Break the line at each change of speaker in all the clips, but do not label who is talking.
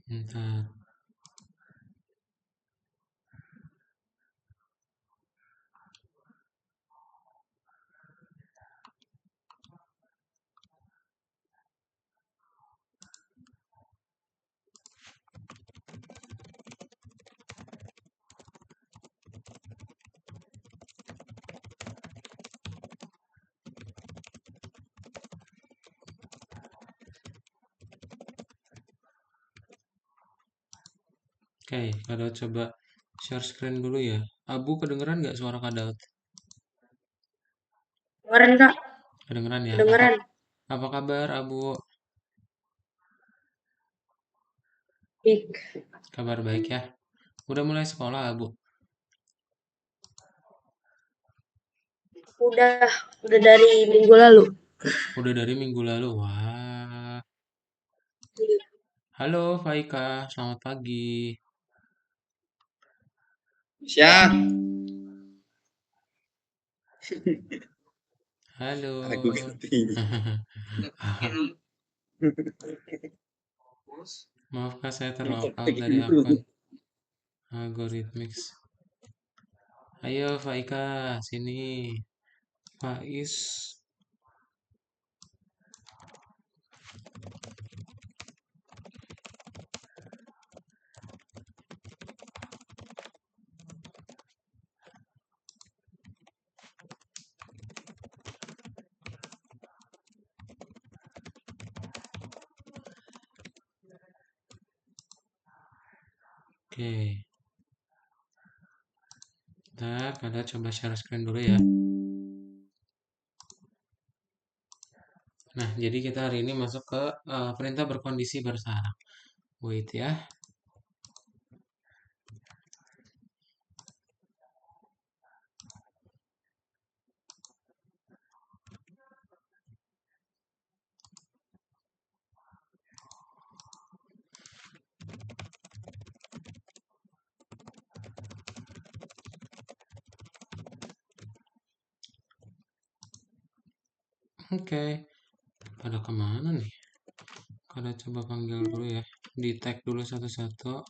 Bentar. Oke, Kak Daud coba share screen dulu ya. Abu kedengeran nggak suara Kak Daud?
Kedengeran Kak,
Kedengeran ya. Apa
kedengeran.
apa kabar Abu?
Baik.
Kabar baik ya. Udah mulai sekolah Abu?
Udah, udah dari minggu lalu.
Udah dari minggu lalu. Wah. Halo Faika, selamat pagi.
Siap.
Halo.
Aku ganti.
Maafkan saya terlopal
Pakai
dari
dulu.
akun Algorithmics. Ayo Faika, sini. Faiz. Oke. Bentar, Kak coba share screen dulu ya. Nah, jadi kita hari ini masuk ke perintah berkondisi bersarang. Wait ya. Oke. Pada kemana nih? Kada coba panggil dulu ya. Di tag dulu satu-satu.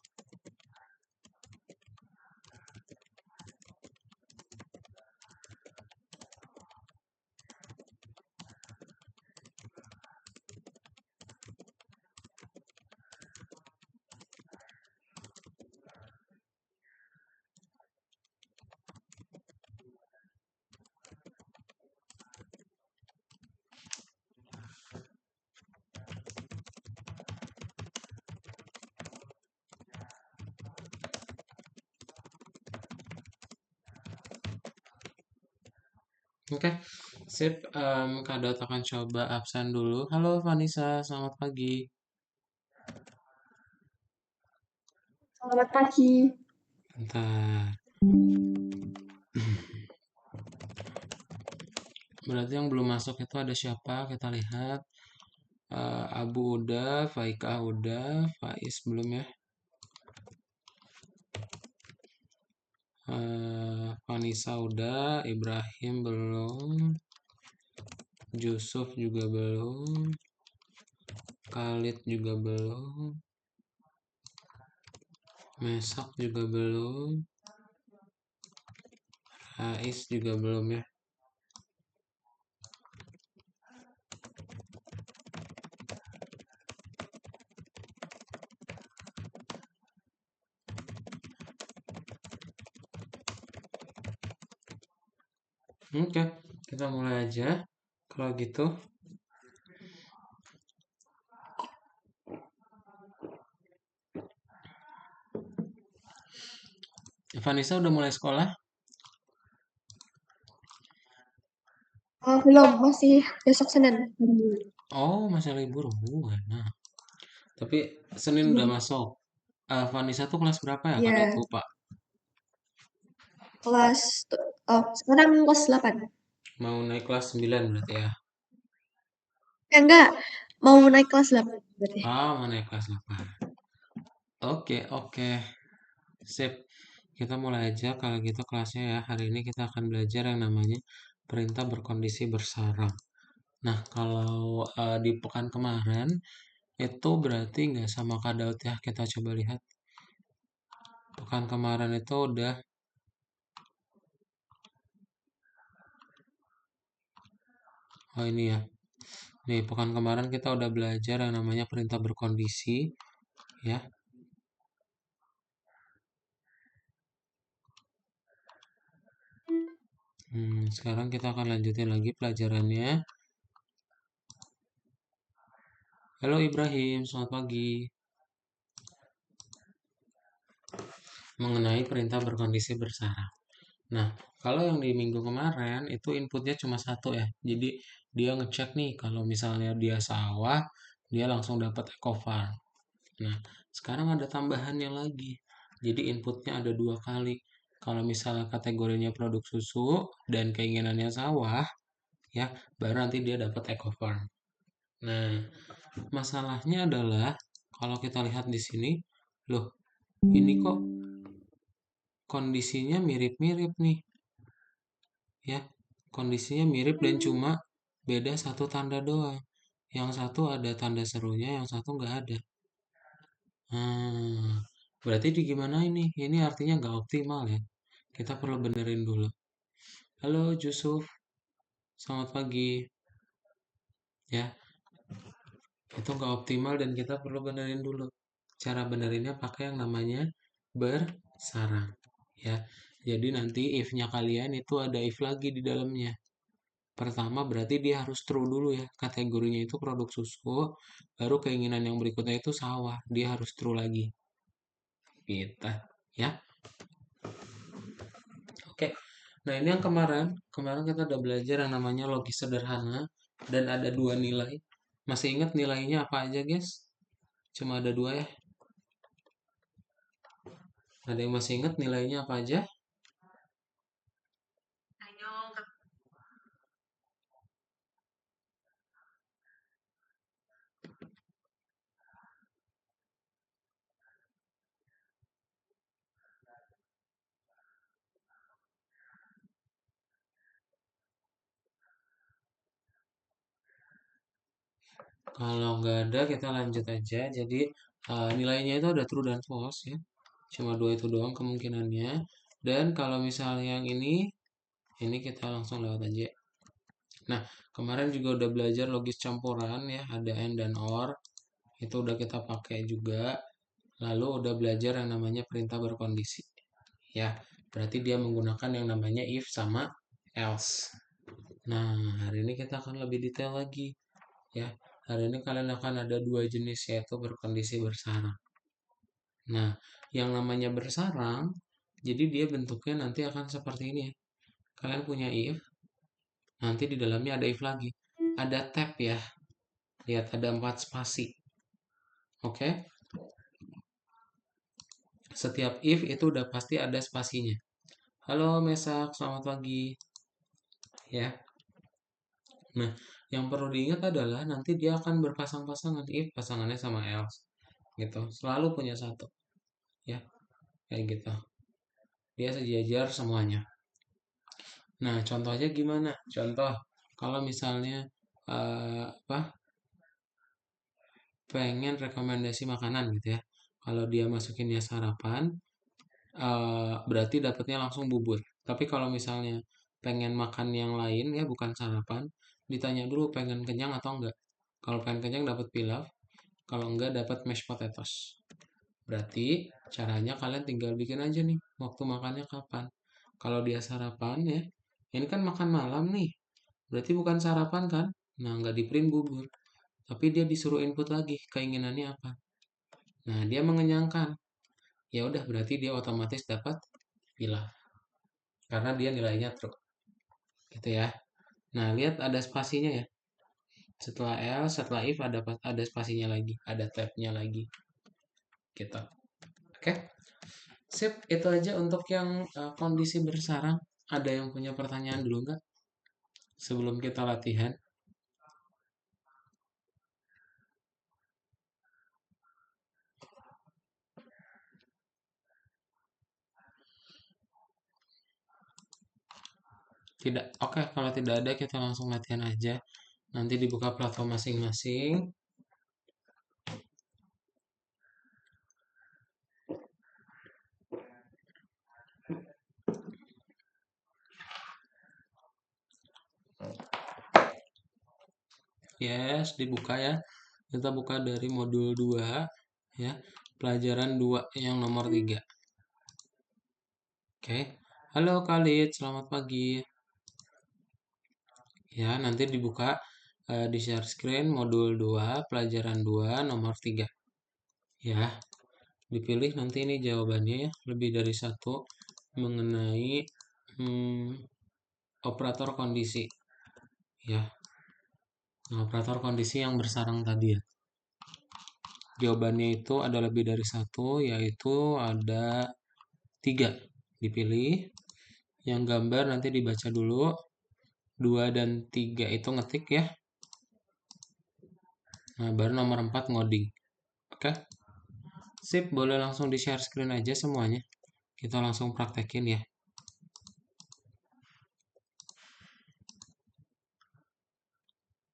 Oke, sip. Kak Daud akan coba absen dulu. Halo Vanessa, selamat pagi.
Selamat pagi.
Bentar. Berarti yang belum masuk itu ada siapa? Kita lihat. Abu udah, Faika udah, Faiz belum ya? Vanessa udah, Ibrahim belum, Yusuf juga belum, Khalid juga belum, Mesak juga belum, Ais juga belum ya. Oke, kita mulai aja. Kalau gitu, Vanessa udah mulai sekolah?
Belum, masih besok Senin.
Oh, masih libur. Nah. Tapi Senin udah masuk. Vanessa tuh kelas berapa ya? Kada
Ya,
lupa.
kelas sekarang kelas 8.
Mau naik kelas 9 berarti ya.
Enggak, mau naik kelas 8 berarti.
Mau naik kelas 8. Oke, oke. Sip. Kita mulai aja kalau gitu kelasnya ya. Hari ini kita akan belajar yang namanya perintah berkondisi bersarang. Nah, kalau di pekan kemarin itu berarti nggak sama Kak Daud ya. Kita coba lihat. Pekan kemarin itu udah ini ya. Nih, pekan kemarin kita udah belajar yang namanya perintah berkondisi ya. Sekarang kita akan lanjutin lagi pelajarannya. Halo Ibrahim, selamat pagi. Mengenai perintah berkondisi bersarang. Nah, kalau yang di minggu kemarin itu inputnya cuma satu ya. Jadi dia ngecek nih kalau misalnya dia sawah, dia langsung dapat eco farm. Nah, sekarang ada tambahannya lagi. Jadi inputnya ada dua kali. Kalau misalnya kategorinya produk susu dan keinginannya sawah, ya, baru nanti dia dapat eco farm. Nah, masalahnya adalah kalau kita lihat di sini, loh, ini kok kondisinya mirip-mirip nih, ya. Kondisinya mirip dan cuma beda satu tanda doang. Yang satu ada tanda serunya, yang satu nggak ada. Berarti di gimana ini? Ini artinya nggak optimal ya. Kita perlu benerin dulu. Halo Yusuf, selamat pagi. Ya, itu nggak optimal dan kita perlu benerin dulu. Cara benerinnya pakai yang namanya bersarang. Ya, jadi nanti if-nya kalian itu ada if lagi di dalamnya. Pertama berarti dia harus true dulu ya. Kategorinya itu produk susu, baru keinginan yang berikutnya itu sawah. Dia harus true lagi. Gitu. Ya. Oke. Nah, ini yang kemarin kita udah belajar yang namanya logis sederhana dan ada dua nilai. Masih ingat nilainya apa aja, guys? Cuma ada dua ya. Ada yang masih ingat nilainya apa aja? Kalau nggak ada, kita lanjut aja. Jadi, nilainya itu ada true dan false ya. Cuma dua itu doang kemungkinannya. Dan kalau misalnya yang ini kita langsung lewat aja. Nah, kemarin juga udah belajar logis campuran ya, ada and dan or. Itu udah kita pakai juga. Lalu udah belajar yang namanya perintah berkondisi. Ya, berarti dia menggunakan yang namanya if sama else. Nah, hari ini kita akan lebih detail lagi. Ya, hari ini kalian akan ada dua jenis yaitu berkondisi bersarang. Nah, yang namanya bersarang, jadi dia bentuknya nanti akan seperti ini ya. Kalian punya if, nanti di dalamnya ada if lagi. Ada tab ya. Lihat ada 4 spasi. Oke? Setiap if itu udah pasti ada spasinya. Halo Mesak, selamat pagi. Ya. Nah, yang perlu diingat adalah nanti dia akan berpasang-pasangan if pasangannya sama else. Gitu. Selalu punya satu. Ya, kayak gitu. Dia sejajar semuanya. Nah, contoh aja gimana? Contoh, kalau misalnya apa pengen rekomendasi makanan gitu ya. Kalau dia masukinnya sarapan, berarti dapatnya langsung bubur. Tapi kalau misalnya pengen makan yang lain ya bukan sarapan, ditanya dulu pengen kenyang atau enggak. Kalau pengen kenyang dapat pilaf, kalau enggak dapat mashed potatoes. Berarti caranya kalian tinggal bikin aja nih waktu makannya kapan. Kalau dia sarapan ya, ini kan makan malam nih. Berarti bukan sarapan kan? Nah, nggak di print bubur. Tapi dia disuruh input lagi keinginannya apa. Nah, dia mengenyangkan. Ya udah berarti dia otomatis dapat pilaf. Karena dia nilainya true. Gitu ya. Nah, lihat ada spasinya ya. Setelah else, setelah if ada spasinya lagi, ada tabnya lagi. Gitu. Oke. Sip, itu aja untuk yang kondisi bersarang. Ada yang punya pertanyaan dulu nggak? Sebelum kita latihan. Tidak. Oke, kalau tidak ada kita langsung latihan aja. Nanti dibuka platform masing-masing. Yes, dibuka ya. Kita buka dari modul 2 ya. Pelajaran 2 yang nomor 3. Oke. Halo Khalid, selamat pagi. Ya, nanti dibuka di share screen modul 2, pelajaran 2 nomor 3. Ya, dipilih nanti ini jawabannya ya, lebih dari satu mengenai operator kondisi. Ya, nah, operator kondisi yang bersarang tadi ya. Jawabannya itu ada lebih dari satu, yaitu ada 3. Dipilih. Yang gambar nanti dibaca dulu. 2 dan 3 itu ngetik ya. Nah, baru nomor 4 ngoding. Oke. Sip, boleh langsung di share screen aja semuanya. Kita langsung praktekin ya.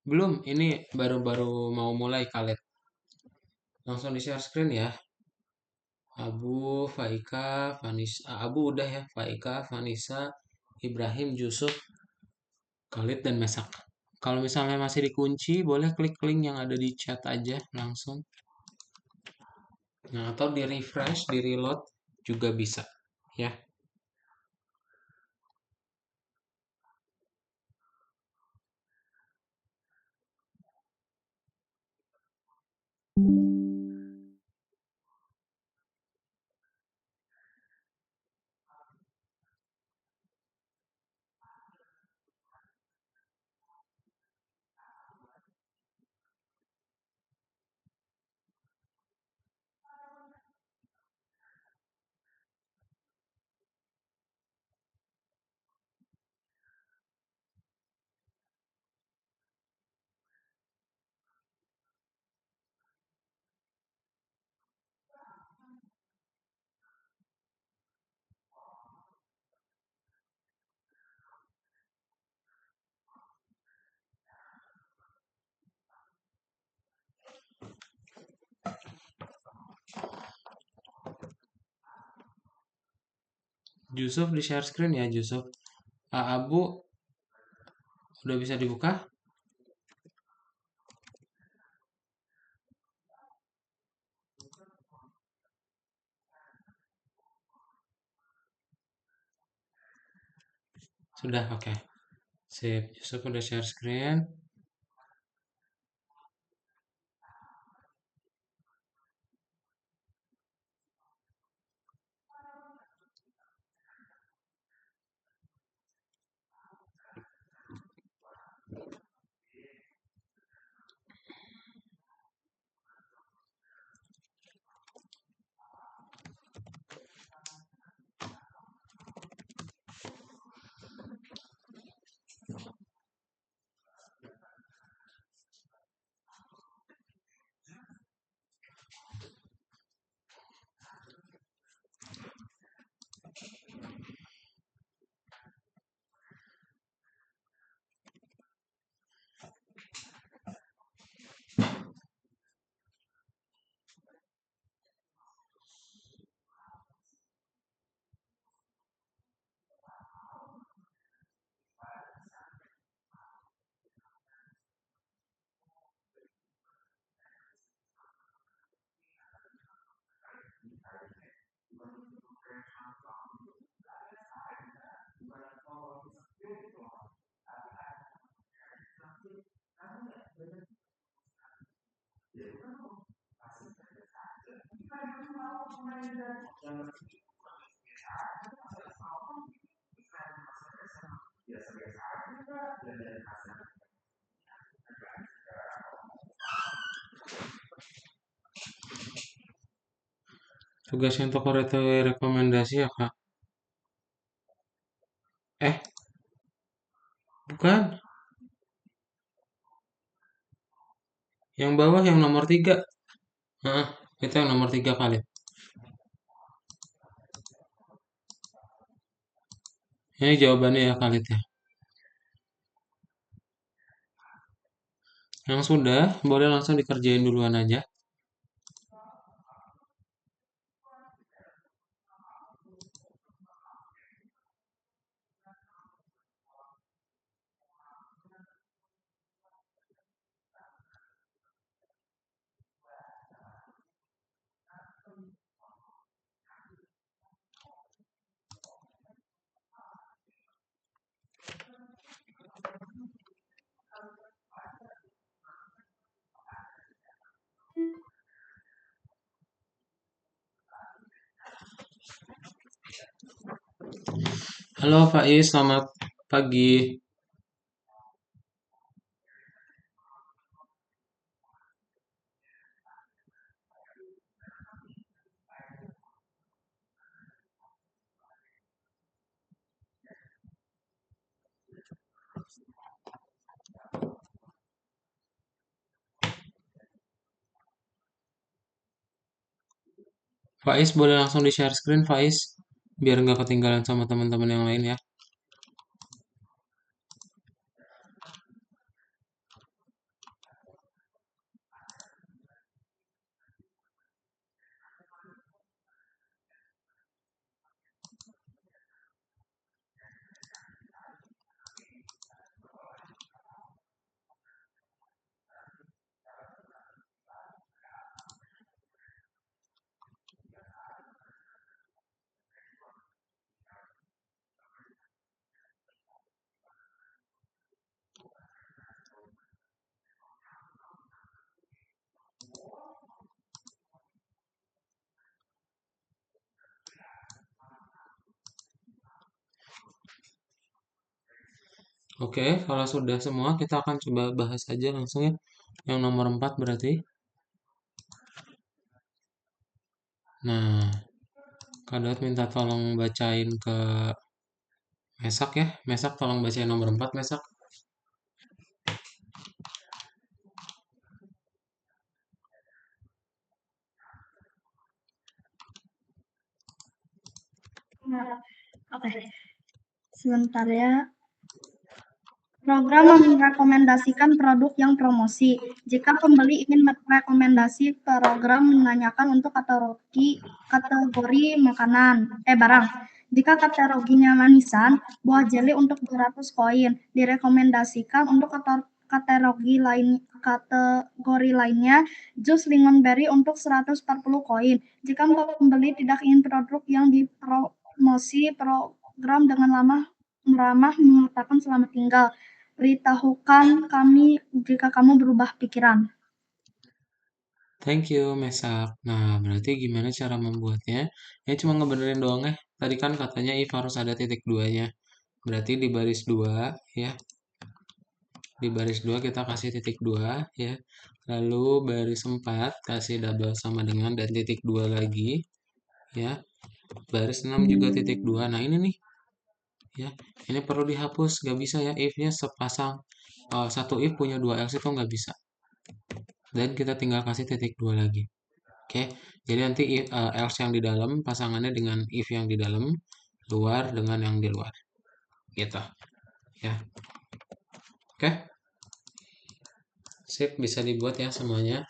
Belum, ini baru-baru mau mulai Khalid. Langsung di share screen ya. Abu, Faika, Vanisa. Abu udah ya. Faika, Vanisa, Ibrahim, Yusuf, Khalid, dan Mesak. Kalau misalnya masih dikunci, boleh klik link yang ada di chat aja langsung. Nah, atau di refresh, di reload juga bisa ya. Yusuf di share screen ya, Yusuf. Abu udah bisa dibuka? Sudah, oke. Sip, Yusuf udah share screen. Tugas untuk rekomendasi ya, Kak? Bukan. Yang bawah yang nomor 3. Nah, itu yang nomor 3 kali. Ini jawabannya ya Khalid ya. Yang sudah, boleh langsung dikerjain duluan aja. Halo Faiz, selamat pagi. Faiz boleh langsung di share screen Faiz, biar nggak ketinggalan sama teman-teman yang lain ya. Oke, kalau sudah semua kita akan coba bahas aja langsung ya. Yang nomor 4 berarti. Nah, Kak Daud minta tolong bacain ke Mesak ya. Mesak tolong bacain nomor 4 Mesak.
Nah, oke, sebentar ya. Program merekomendasikan produk yang promosi. Jika pembeli ingin merekomendasi program menanyakan untuk kategori makanan, barang. Jika kategorinya manisan, buah jeli untuk 200 koin direkomendasikan untuk kategori lainnya, jus lemon berry untuk 140 koin. Jika pembeli tidak ingin produk yang dipromosi, program dengan ramah mengatakan selamat tinggal. Beritahukan kami jika kamu berubah pikiran.
Thank you, Mesak. Nah, berarti gimana cara membuatnya? Ya cuma ngebenerin doang ya. Tadi kan katanya if harus ada titik duanya. Berarti di baris 2 ya. Di baris 2 kita kasih titik 2 ya. Lalu baris 4 kasih double sama dengan dan titik 2 lagi ya. Baris 6 juga titik 2. Nah, ini nih ya. Ini perlu dihapus, gak bisa ya if-nya sepasang. Satu if punya dua else itu nggak bisa. Dan kita tinggal kasih titik 2 lagi. Oke, jadi nanti else yang di dalam pasangannya dengan if yang di dalam, luar dengan yang di luar. Gitu. Ya. Oke. Sip, bisa dibuat ya semuanya.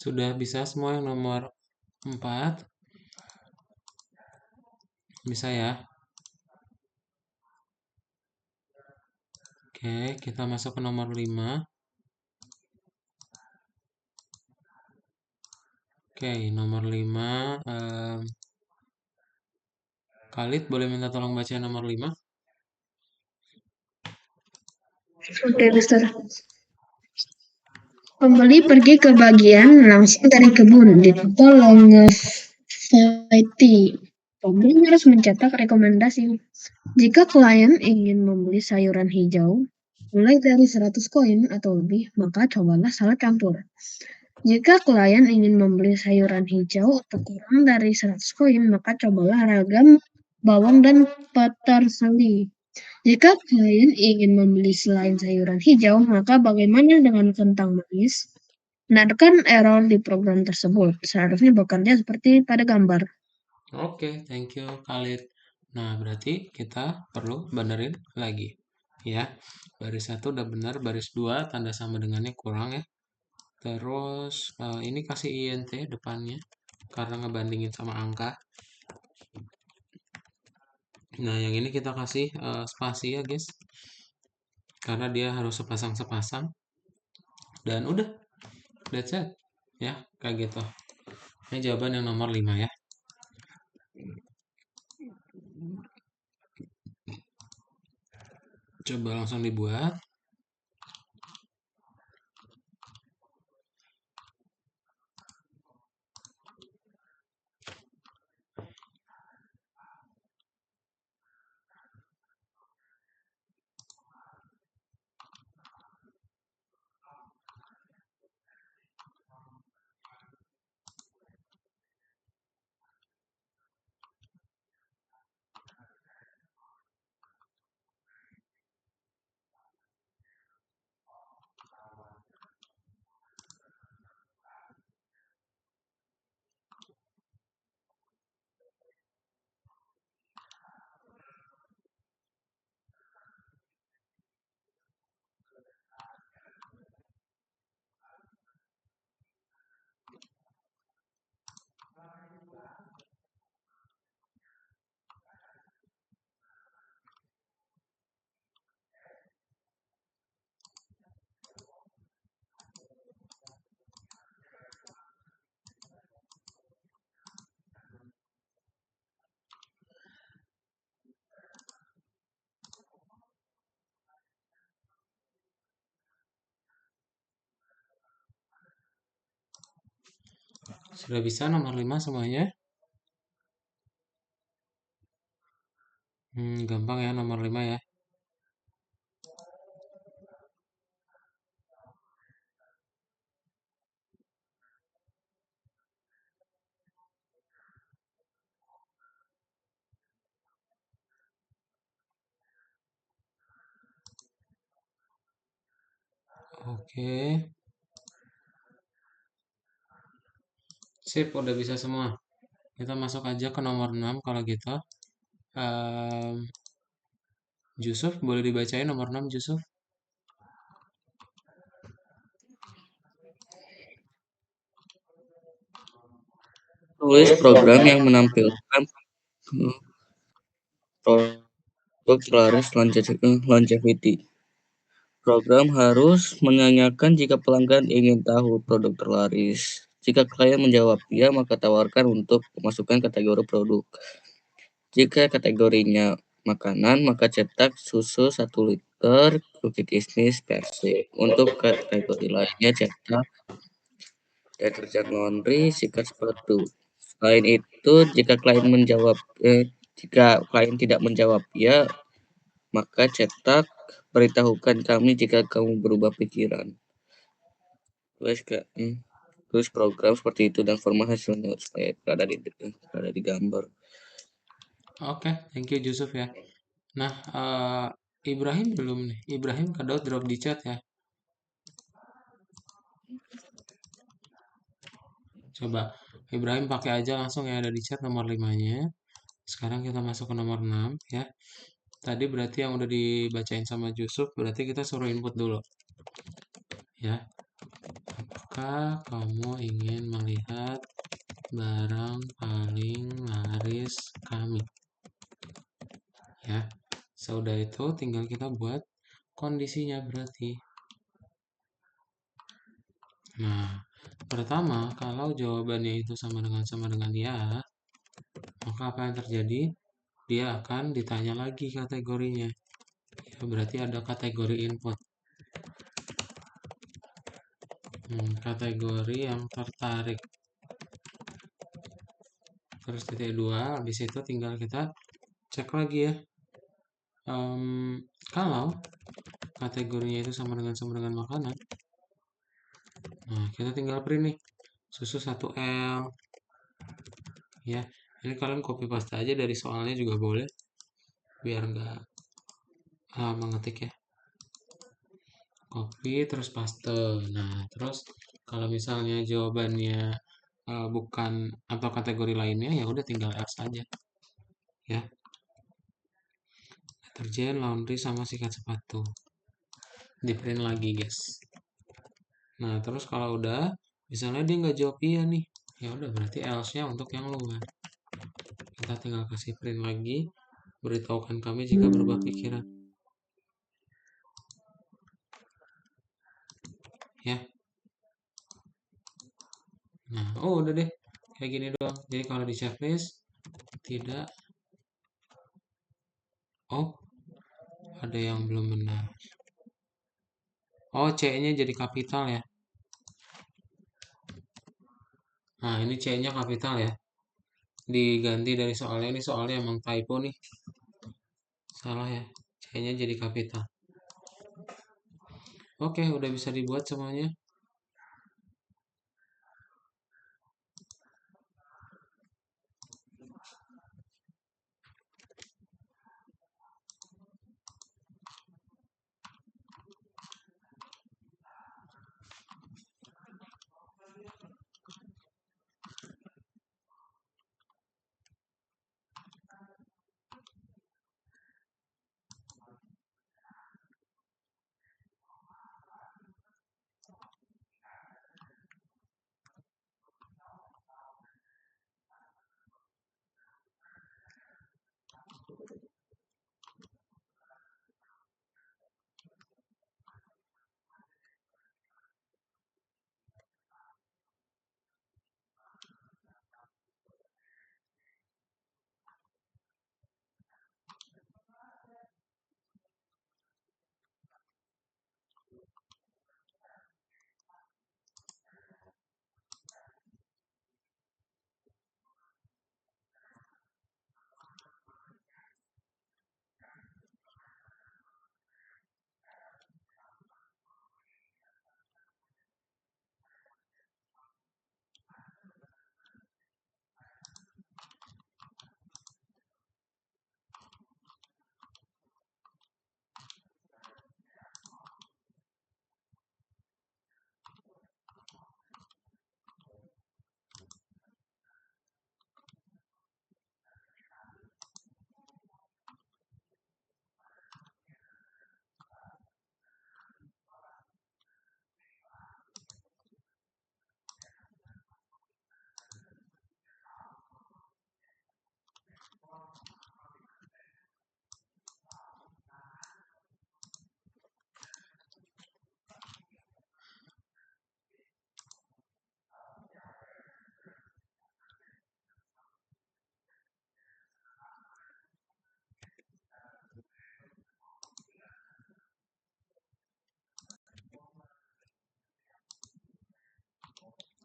Sudah bisa semua yang nomor 4? Bisa ya? Oke, kita masuk ke nomor 5. Oke, nomor 5. Khalid, boleh minta tolong baca nomor 5?
Oke, Mister. Pembeli pergi ke bagian langsung dari kebun di toko Longevity. Pembeli harus mencetak rekomendasi. Jika klien ingin membeli sayuran hijau mulai dari 100 koin atau lebih, maka cobalah salad campur. Jika klien ingin membeli sayuran hijau atau kurang dari 100 koin, maka cobalah ragam bawang dan peterseli. Jika klien ingin membeli selain sayuran hijau, maka bagaimana dengan kentang manis? Benarkan error di program tersebut. Seharusnya bekerja seperti pada gambar.
Oke, thank you Khalid. Nah, berarti kita perlu benerin lagi. Ya, baris 1 udah benar, baris 2 tanda sama dengannya kurang ya. Terus ini kasih INT depannya karena ngebandingin sama angka. Nah, yang ini kita kasih spasi ya guys, karena dia harus sepasang-sepasang. Dan udah, that's it. Ya, kayak gitu. Ini jawaban yang nomor 5 ya. Coba langsung dibuat. Sudah bisa nomor 5 semuanya? Gampang ya nomor 5 ya. Oke. Sip, udah bisa semua. Kita masuk aja ke nomor 6 kalau gitu. Yusuf, boleh dibacain nomor 6 Yusuf?
Tulis program yang menampilkan produk laris longevity. Program harus menanyakan jika pelanggan ingin tahu produk terlaris. Jika klien menjawab ya, maka tawarkan untuk memasukkan kategori produk. Jika kategorinya makanan, maka cetak susu 1 liter, cookie kismis, Persik. Untuk kategori lainnya cetak deterjen laundry, sikat sepatu. Selain itu, jika klien tidak menjawab ya, maka cetak beritahukan kami jika kamu berubah pikiran. Tulis program seperti itu dan format hasilnya supaya berada di gambar.
Oke, thank you Yusuf ya. Nah, Ibrahim belum nih. Ibrahim kedot drop di chat ya. Coba Ibrahim pakai aja langsung yang ada di chat nomor 5-nya. Sekarang kita masuk ke nomor 6 ya. Tadi berarti yang udah dibacain sama Yusuf, berarti kita suruh input dulu. Ya. Apakah kamu ingin melihat barang paling laris kami? Ya, sudah itu tinggal kita buat kondisinya berarti. Nah, pertama, kalau jawabannya itu sama dengan ya, maka apa yang terjadi? Dia akan ditanya lagi kategorinya. Ya, berarti ada kategori input. Kategori yang tertarik. Terus titik 2, habis itu tinggal kita cek lagi ya. Kalau kategorinya itu sama dengan makanan, nah kita tinggal print nih, susu 1L. Ya, ini kalian copy paste aja dari soalnya juga boleh, biar nggak mengetik ya. Copy terus paste. Nah, terus kalau misalnya jawabannya bukan atau kategori lainnya, ya udah tinggal else aja. Ya. Deterjen, laundry sama sikat sepatu. Di print lagi, guys. Nah, terus kalau udah, misalnya dia nggak jawab iya nih, ya udah berarti else-nya untuk yang luar. Kita tinggal kasih print lagi, beritahukan kami jika berubah pikiran. Ya. Nah, udah deh. Kayak gini doang. Jadi kalau di checklist, tidak. Oh, ada yang belum benar. Oh, C-nya jadi kapital ya. Nah, ini C-nya kapital ya. Diganti dari soalnya, ini soalnya emang typo nih. Salah ya. C-nya jadi kapital. Oke, udah bisa dibuat semuanya.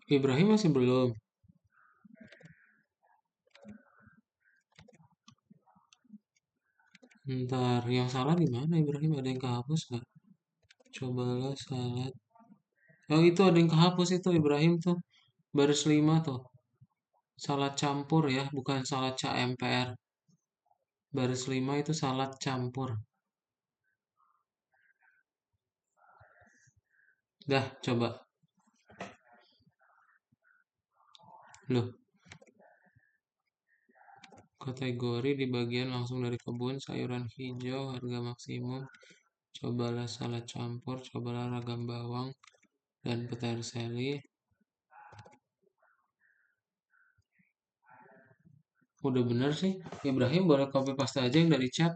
Ibrahim masih belum. Ntar, yang salah di mana Ibrahim? Ada yang kehapus nggak? Cobalah salad. Oh, itu ada yang kehapus itu Ibrahim tuh. Baris 5 tuh. Salad campur ya, bukan salad CMPR. Baris 5 itu salad campur. Dah, coba. Loh, kategori di bagian langsung dari kebun, sayuran hijau, harga maksimum. Cobalah salad campur, cobalah ragam bawang, dan Peter Sally. Udah bener sih. Ibrahim boleh copy paste aja yang dari chat.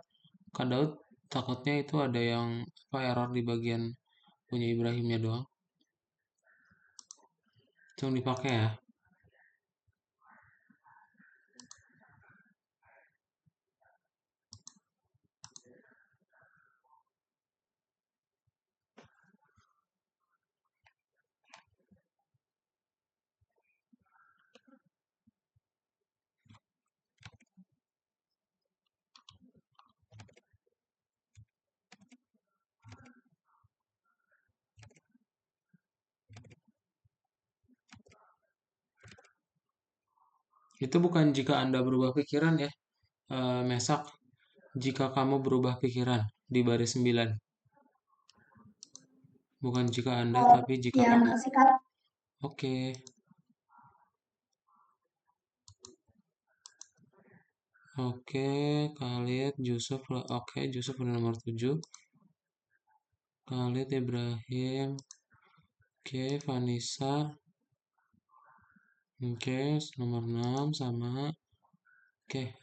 Kak Daud takutnya itu ada yang error di bagian punya Ibrahimnya doang. Langsung dipakai ya. Itu bukan jika Anda berubah pikiran ya, Mesak. Jika kamu berubah pikiran di baris 9. Bukan jika Anda, tapi jika
Ya,
kamu.
makasih Kak.
Oke. Oke, Khalid, Yusuf. Oke, Yusuf udah nomor 7. Khalid, Ibrahim. Oke, Vanessa. Oke, nomor 6 sama. Oke.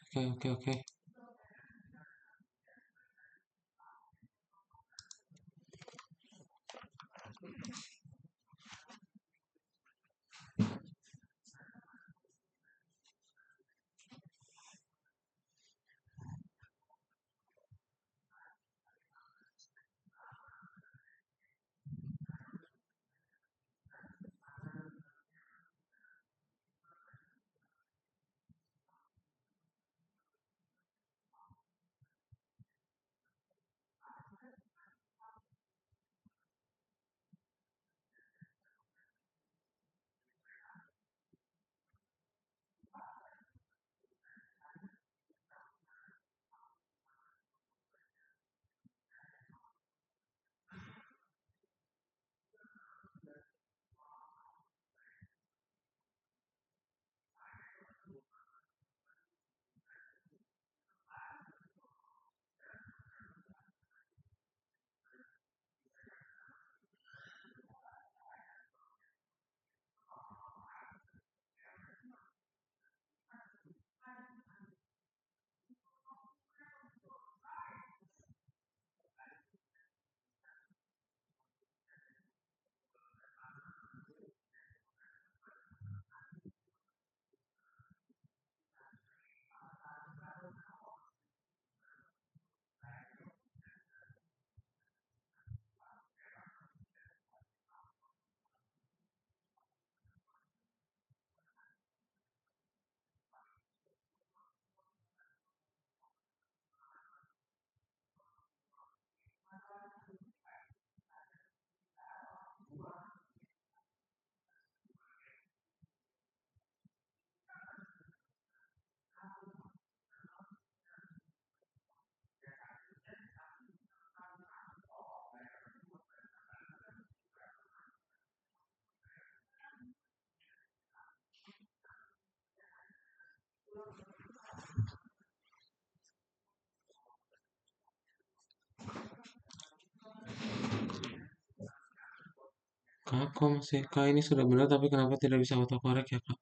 Kak, kok masih Kak ini sudah benar tapi kenapa tidak bisa autocorrect ya Kak?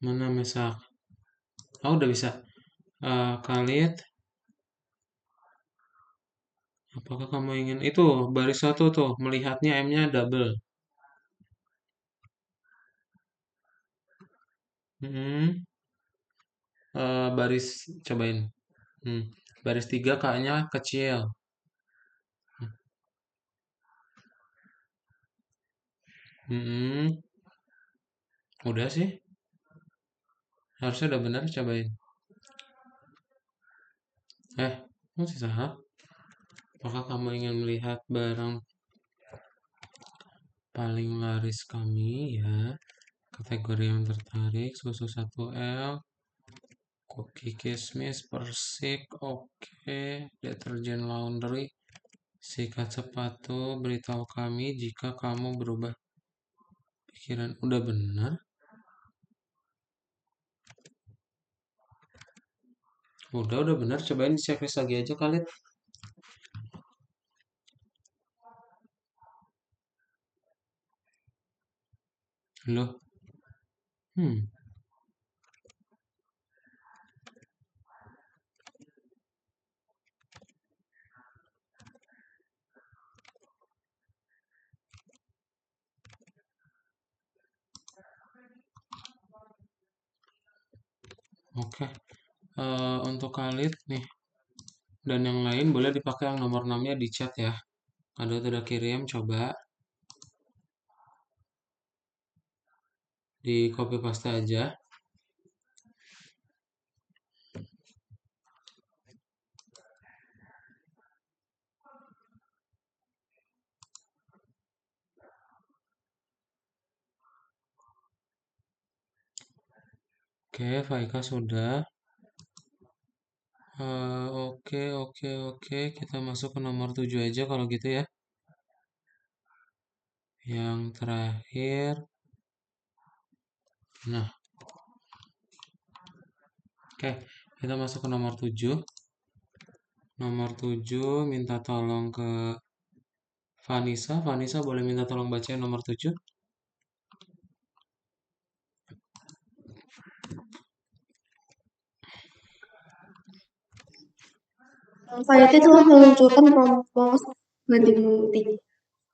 Mana Mesak? Oh, udah bisa. Khalid, apakah kamu ingin itu baris 1 tuh melihatnya M-nya double. Hmm, baris cobain. Hmm, baris 3 K-nya kecil. Hmm, udah sih. Harusnya udah benar cobain. Masih salah. Apakah kamu ingin melihat barang paling laris kami ya? Kategori yang tertarik, susu 1L, koki kismis, persik, oke, deterjen laundry, sikat sepatu, beritahu kami jika kamu berubah pikiran. Udah benar? Udah benar. Cobain checklist lagi aja kali. Loh, hmm, oke. Untuk Khalid nih dan yang lain boleh dipakai yang nomor 6-nya di chat ya. Ada udah kirim, coba di copy paste aja. Oke, Faika sudah. Oke, oke, oke. Kita masuk ke nomor 7 aja kalau gitu ya. Yang terakhir. Nah, oke. Kita masuk ke nomor 7. Nomor 7 minta tolong ke Vanessa. Vanessa boleh minta tolong bacain nomor 7?
Variety telah meluncurkan promo ganti multi.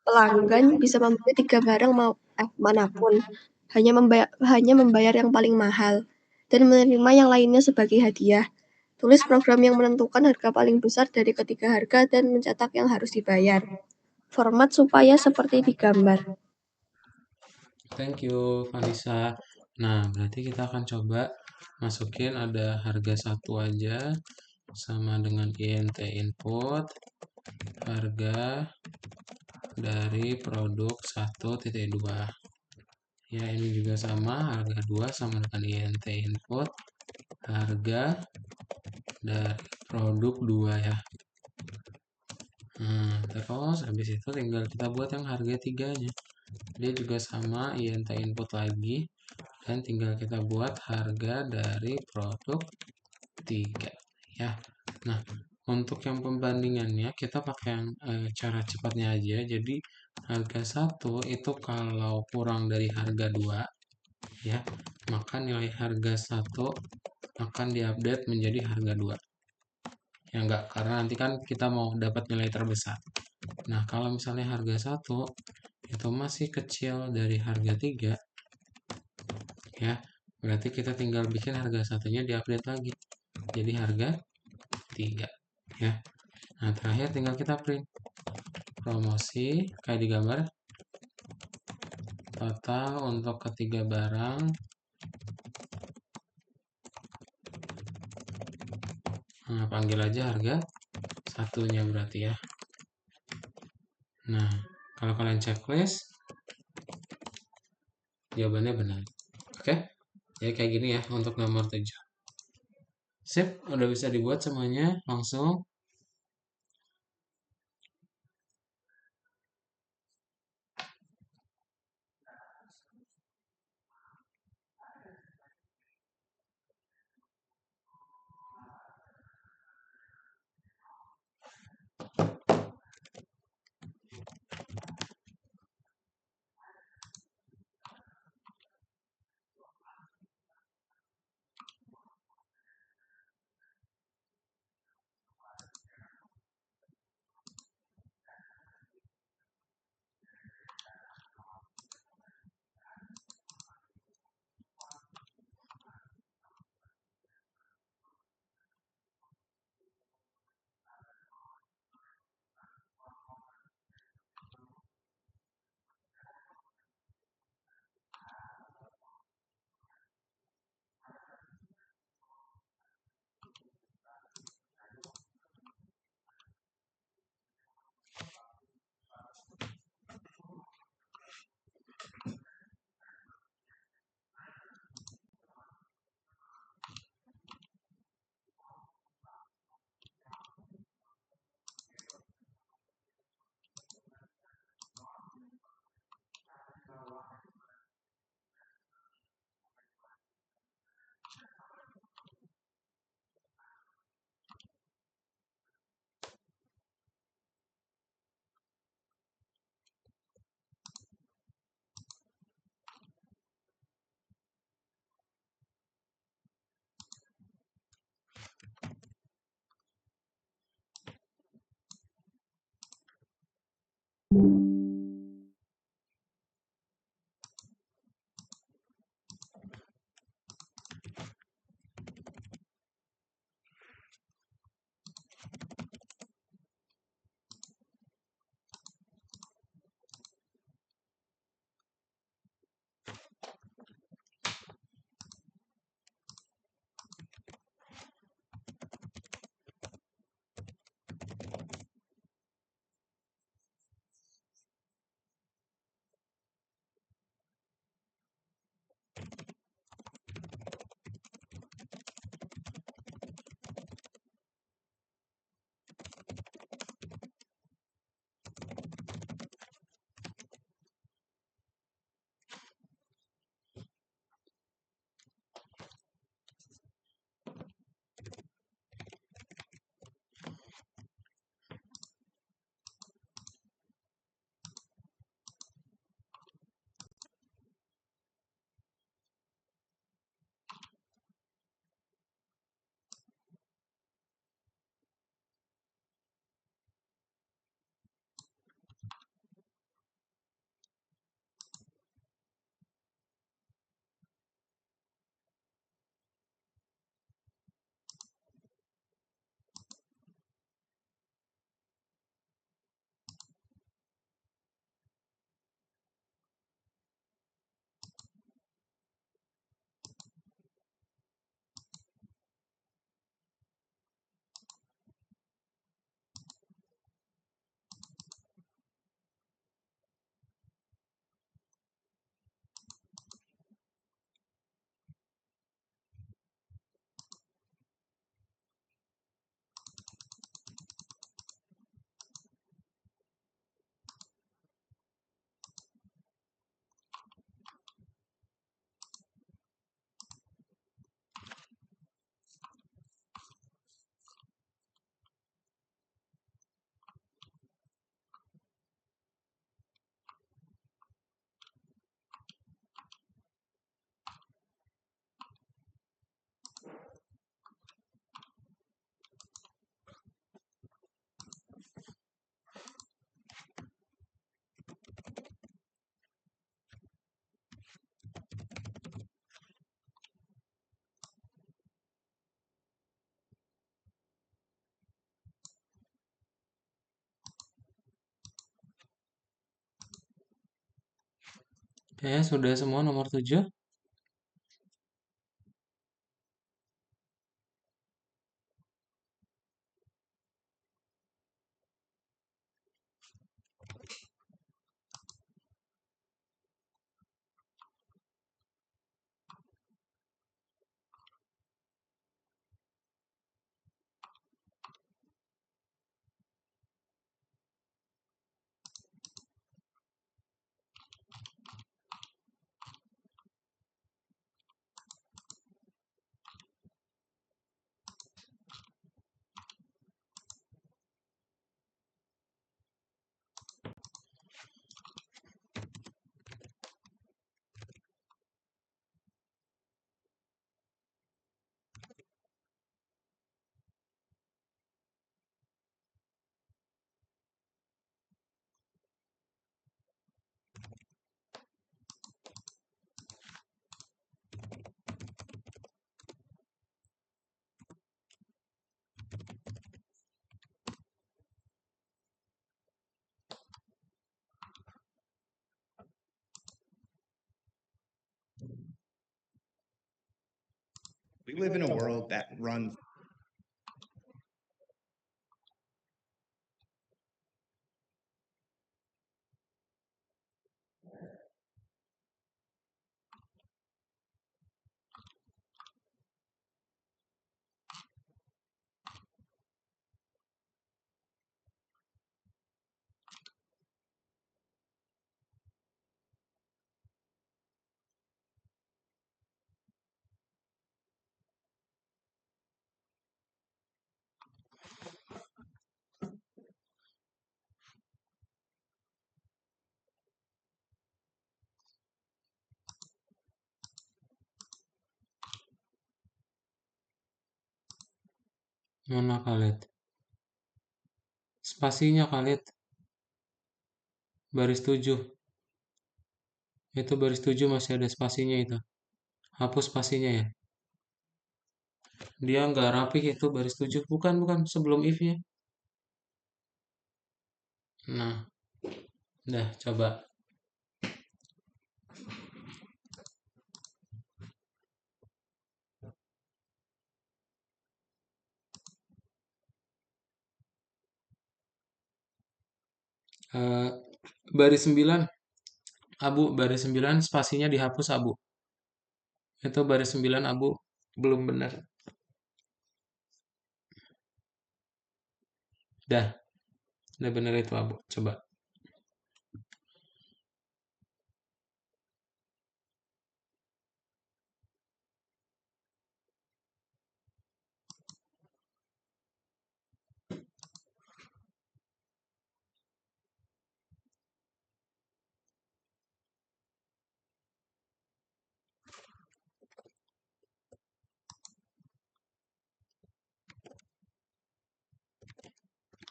Pelanggan bisa membeli 3 barang manapun, hanya membayar yang paling mahal, dan menerima yang lainnya sebagai hadiah. Tulis program yang menentukan harga paling besar dari ketiga harga dan mencetak yang harus dibayar. Format supaya seperti di gambar.
Thank you, Vanessa. Nah, berarti kita akan coba masukin ada harga satu aja sama dengan INT input harga dari produk 1.2. Ya, ini juga sama, harga 2 sama dengan INT input harga dari produk 2 ya. Nah, terus habis itu tinggal kita buat yang harga 3-nya. Dia juga sama, INT input lagi, dan tinggal kita buat harga dari produk 3 ya. Nah, untuk yang pembandingannya kita pakai yang cara cepatnya aja. Jadi harga 1 itu kalau kurang dari harga 2 ya, maka nilai harga 1 akan diupdate menjadi harga 2. Ya enggak, karena nanti kan kita mau dapat nilai terbesar. Nah, kalau misalnya harga 1 itu masih kecil dari harga 3 ya, berarti kita tinggal bikin harga satunya diupdate lagi jadi harga 3 ya. Nah, terakhir tinggal kita print promosi kayak di gambar, total untuk ketiga barang. Nah, panggil aja harga satunya berarti ya. Nah, kalau kalian checklist jawabannya benar. Oke, jadi kayak gini ya untuk nomor 7. Sip, udah bisa dibuat semuanya langsung. Oke, sudah semua nomor 7.
We live in a world that runs
Mana Khalid? Spasinya Khalid, baris 7. Itu baris 7 masih ada spasinya itu. Hapus spasinya ya. Dia nggak rapih itu baris 7. Bukan, bukan. Sebelum if-nya. Nah, dah coba. Eh, baris 9. Abu, baris 9 spasinya dihapus Abu. Itu baris 9 Abu. Belum benar. Dah. Udah bener itu Abu. Coba.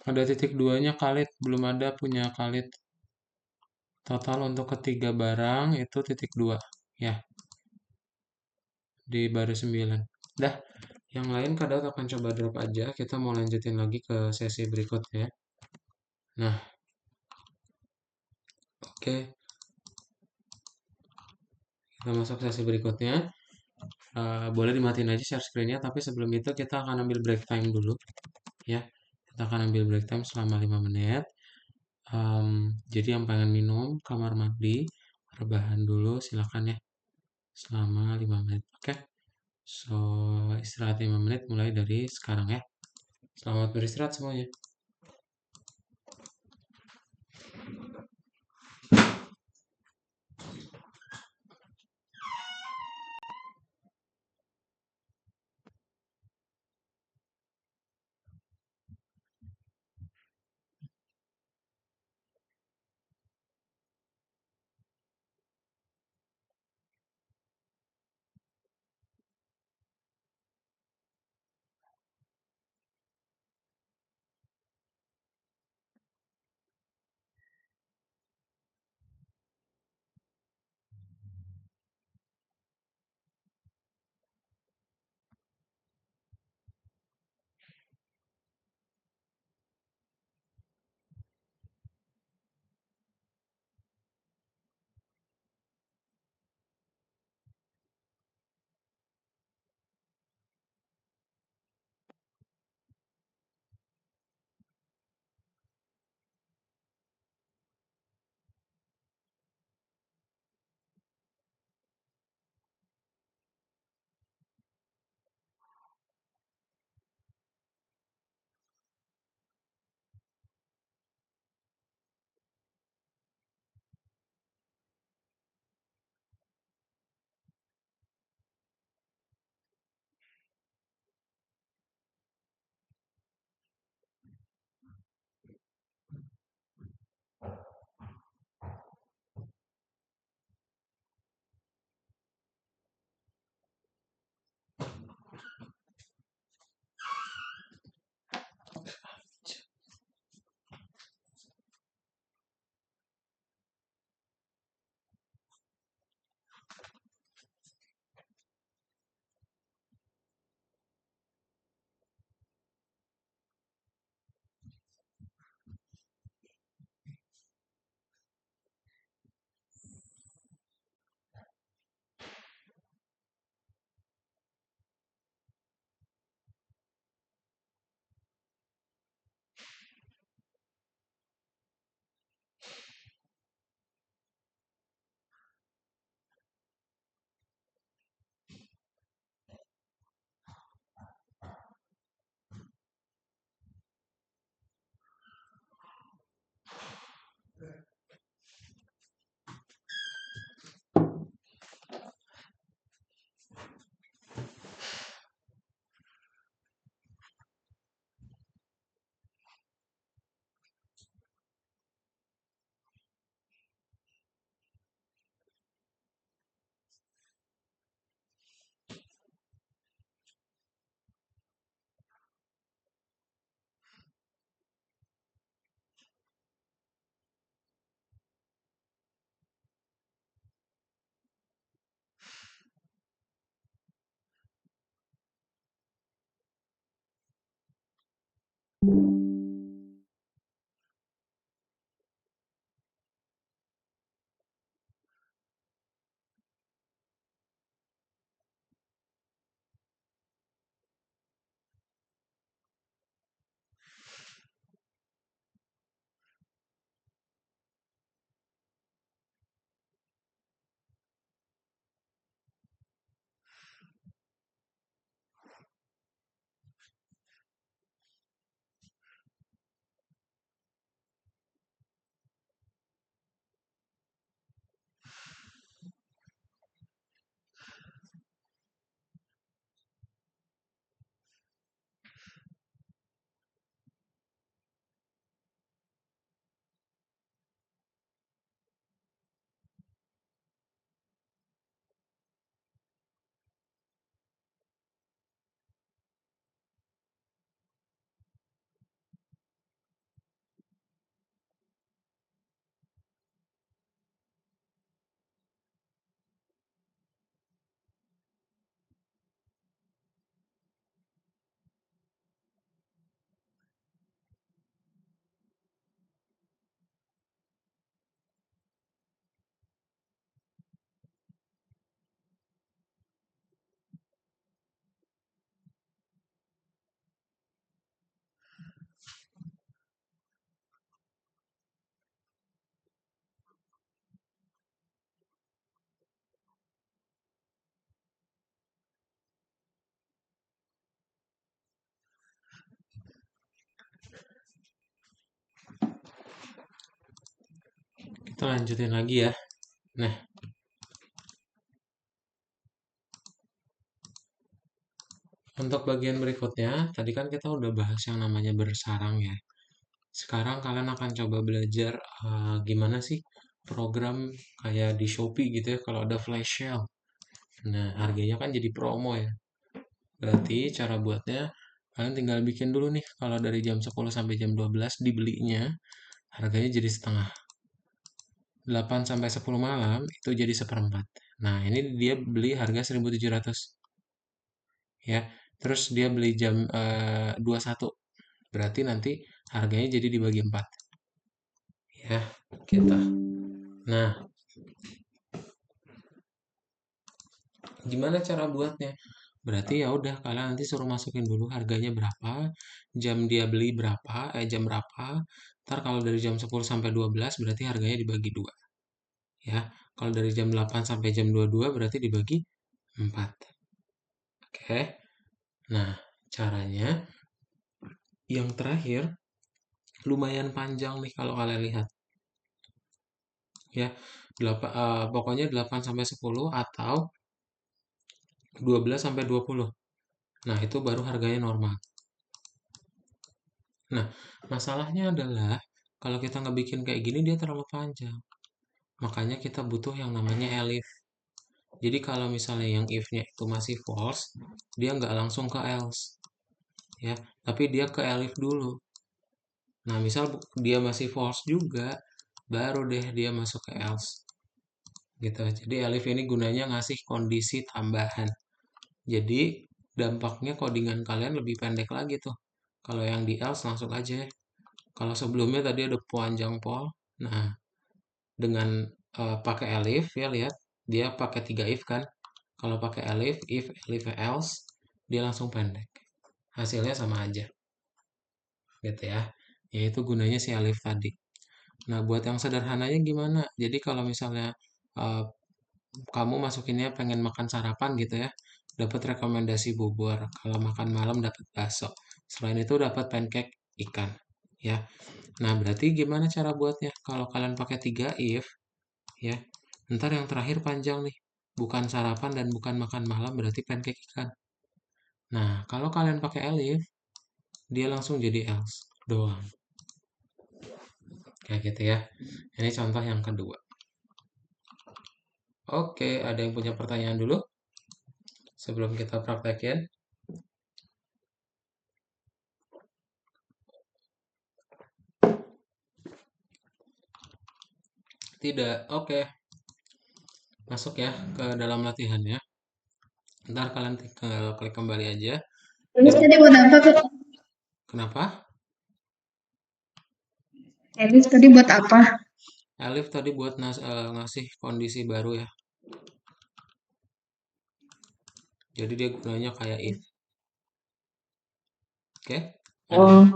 Ada titik duanya Khalid. Belum ada punya Khalid. Total untuk ketiga barang itu titik 2. Ya, di baris 9. Dah, yang lain kadang akan coba drop aja. Kita mau lanjutin lagi ke sesi berikutnya. Nah, oke. Kita masuk sesi berikutnya. Boleh dimatiin aja share screen-nya, tapi sebelum itu kita akan ambil break time dulu. Ya, kita akan ambil break time selama 5 menit. Jadi yang pengen minum, kamar mandi, rebahan dulu, silakan ya. Selama 5 menit, oke? So, istirahat 5 menit mulai dari sekarang ya. Selamat beristirahat semuanya. Kita lanjutin lagi ya. Nah, untuk bagian berikutnya, tadi kan kita udah bahas yang namanya bersarang ya. Sekarang kalian akan coba belajar gimana sih program kayak di Shopee gitu ya, kalau ada flash sale. Nah, harganya kan jadi promo ya. Berarti cara buatnya, kalian tinggal bikin dulu nih, kalau dari jam 10 sampai jam 12 dibelinya, harganya jadi setengah. 8 sampai 10 malam itu jadi seperempat. Nah, ini dia beli harga 1.700 ya. Terus dia beli jam 21. Berarti nanti harganya jadi dibagi 4 ya kita. Nah, gimana cara buatnya? Berarti ya udah kalian nanti suruh masukin dulu harganya berapa, jam dia beli berapa, jam berapa. Ntar kalau dari jam 10 sampai 12 berarti harganya dibagi 2 ya. Kalau dari jam 8 sampai jam 22 berarti dibagi 4. Oke. Nah, caranya yang terakhir lumayan panjang nih kalau kalian lihat. Ya, pokoknya 8 sampai 10 atau 12 sampai 20. Nah, itu baru harganya normal. Nah, masalahnya adalah kalau kita ngebikin kayak gini dia terlalu panjang. Makanya kita butuh yang namanya elif. Jadi kalau misalnya yang if-nya itu masih false, dia nggak langsung ke else. Ya, tapi dia ke elif dulu. Nah, misal dia masih false juga, baru deh dia masuk ke else. Gitu. Jadi elif ini gunanya ngasih kondisi tambahan. Jadi dampaknya codingan kalian lebih pendek lagi tuh. Kalau yang di else langsung aja ya. Kalau sebelumnya tadi ada panjang pol. Nah, dengan pakai elif ya lihat dia pakai 3 if kan. Kalau pakai elif, if, elif, else, dia langsung pendek. Hasilnya sama aja. Gitu ya. Yaitu gunanya si elif tadi. Nah, buat yang sederhananya gimana? Jadi kalau misalnya uh, kamu masukinnya pengen makan sarapan gitu ya, dapat rekomendasi bubur. Kalau makan malam dapat bakso. Selain itu dapat pancake ikan. Ya. Nah, berarti gimana cara buatnya? Kalau kalian pakai 3 if, ya, ntar yang terakhir panjang nih. Bukan sarapan dan bukan makan malam, berarti pancake ikan. Nah, kalau kalian pakai elif, dia langsung jadi else doang. Kayak gitu ya. Ini contoh yang kedua. Oke, ada yang punya pertanyaan dulu? Sebelum kita praktekin. Tidak, oke. Masuk ya ke dalam latihannya. Ntar kalian tinggal klik kembali aja.
Terus tadi buat apa tuh?
Kenapa?
Elif tadi buat apa?
Elif tadi buat ngasih kondisi baru ya. Jadi dia gunanya kayak if. Oke?
Oh.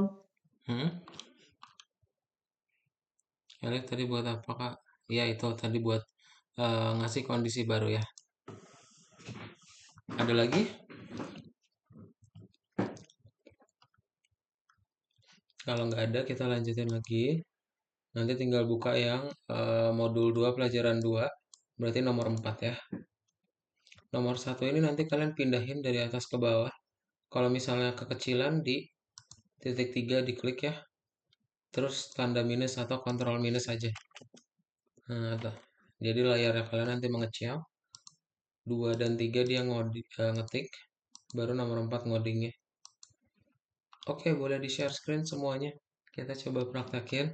Elif tadi buat apa kak? Ya itu tadi buat ngasih kondisi baru ya. Ada lagi? Kalau nggak ada kita lanjutin lagi. Nanti tinggal buka yang modul 2 pelajaran 2. Berarti nomor 4 ya. Nomor 1 ini nanti kalian pindahin dari atas ke bawah. Kalau misalnya kekecilan di titik 3 diklik ya. Terus tanda minus atau kontrol minus aja. Nah, tuh. Jadi layarnya kalian nanti mengecil. 2 dan 3 dia ngetik. Baru nomor 4 ngodingnya. Oke, boleh di-share screen semuanya. Kita coba praktekin.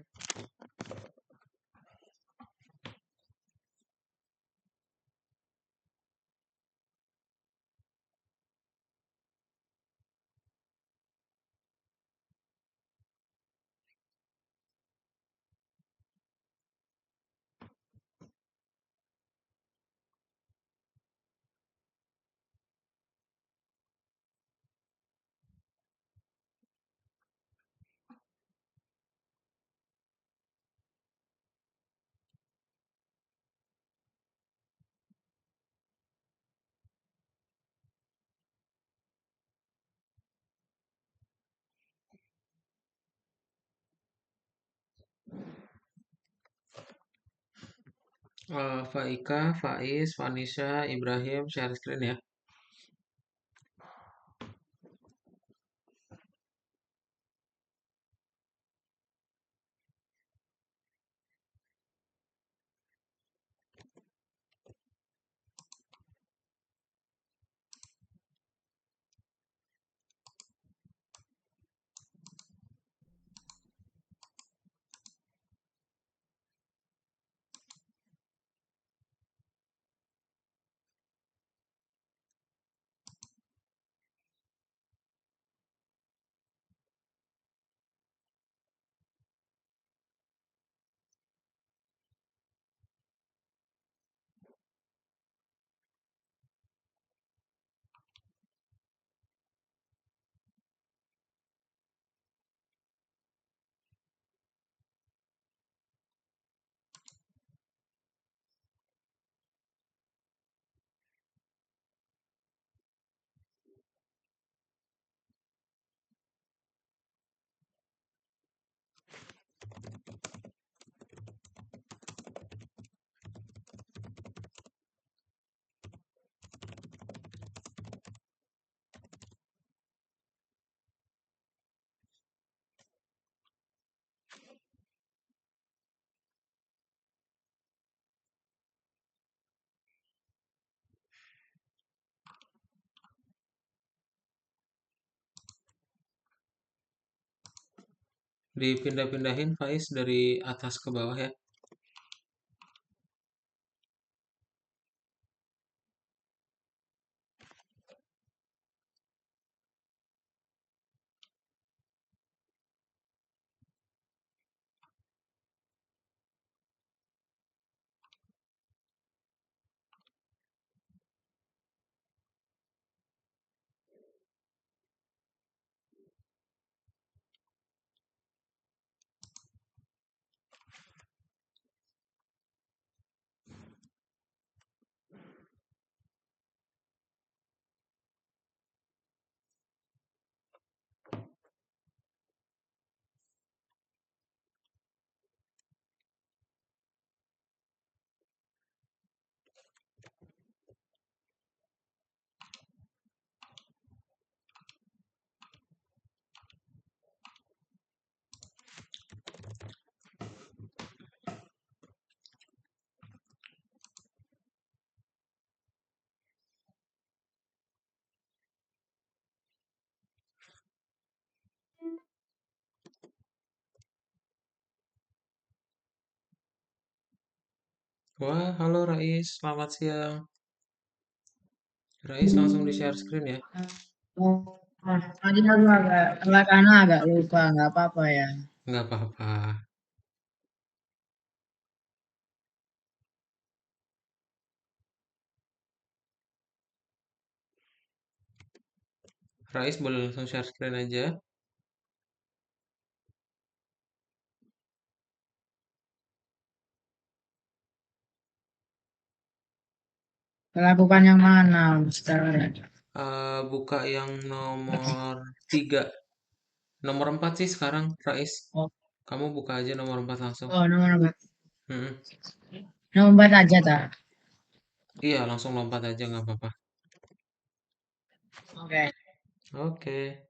Faika, Faiz, Vanisha, Ibrahim, share screen ya. Dipindah-pindahin Faiz dari atas ke bawah ya. Wah, halo Rais, selamat siang. Rais langsung di share screen ya.
Tadi aku agak karena agak lupa, nggak apa-apa ya.
Nggak apa-apa. Rais boleh langsung share screen aja.
Lakukan yang mana, Mister?
Buka yang nomor 3. Nomor 4 sih sekarang, Rais.
Oh,
Kamu buka aja nomor 4 langsung.
oh nomor empat.
Hmm.
Nomor empat aja tak?
Iya, langsung lompat aja nggak apa-apa.
Oke.
Oke.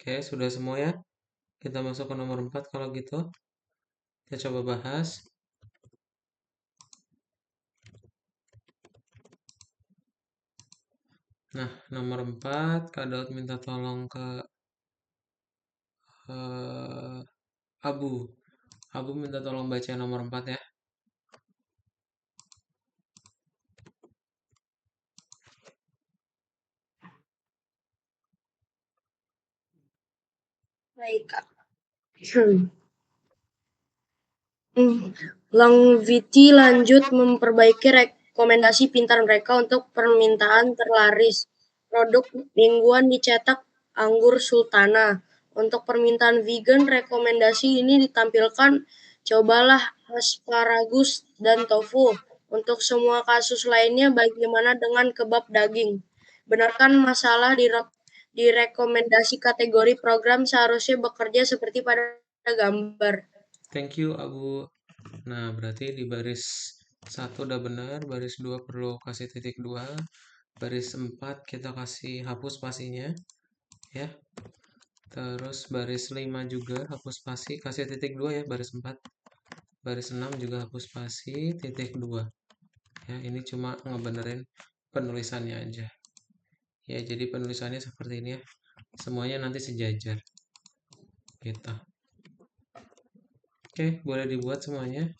Oke, sudah semua ya. Kita masuk ke nomor 4 kalau gitu. Kita coba bahas. Nah, nomor 4, Kak Daud minta tolong ke Abu. Abu minta tolong baca nomor 4 ya.
Baik, Kak. Longvity lanjut memperbaiki rekomendasi pintar mereka untuk permintaan terlaris. Produk mingguan dicetak anggur sultana. Untuk permintaan vegan, rekomendasi ini ditampilkan cobalah asparagus dan tofu. Untuk semua kasus lainnya, bagaimana dengan kebab daging? Benarkan masalah di rekomendasi kategori program seharusnya bekerja seperti pada gambar.
Thank you, Abu. Nah, berarti di baris 1 udah benar, baris 2 perlu kasih titik 2, baris 4 kita kasih hapus spasinya, ya. Terus baris 5 juga hapus spasi, kasih titik 2 ya, baris 4. Baris 6 juga hapus spasi, titik 2. Ya, ini cuma ngebenerin penulisannya aja. Ya, jadi penulisannya seperti ini ya. Semuanya nanti sejajar. Gitu. Oke, boleh dibuat semuanya.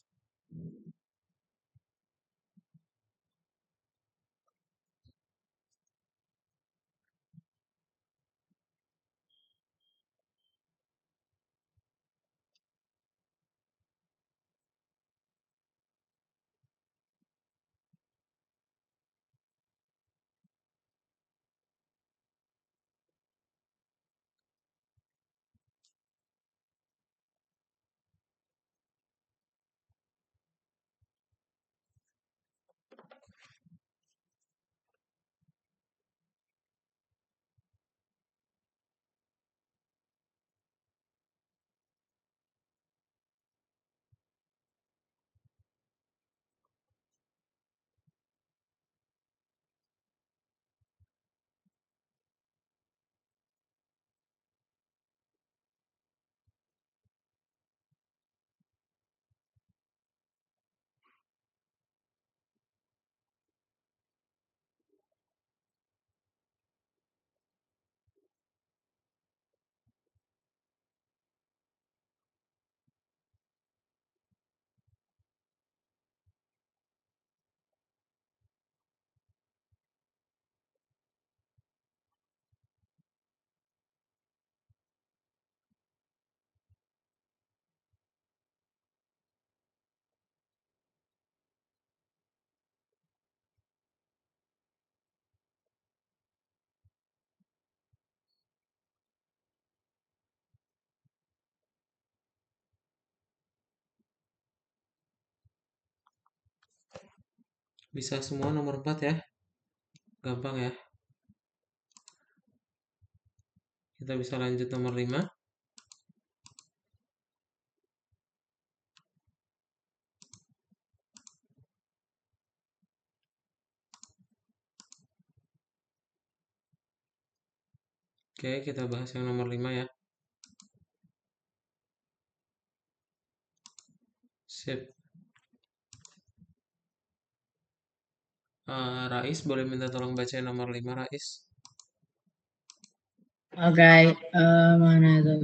Bisa semua nomor 4 ya. Gampang ya. Kita bisa lanjut nomor 5. Oke, kita bahas yang nomor 5 ya. Sip. Rais, boleh minta tolong baca nomor 5, Rais?
Oke, mana itu?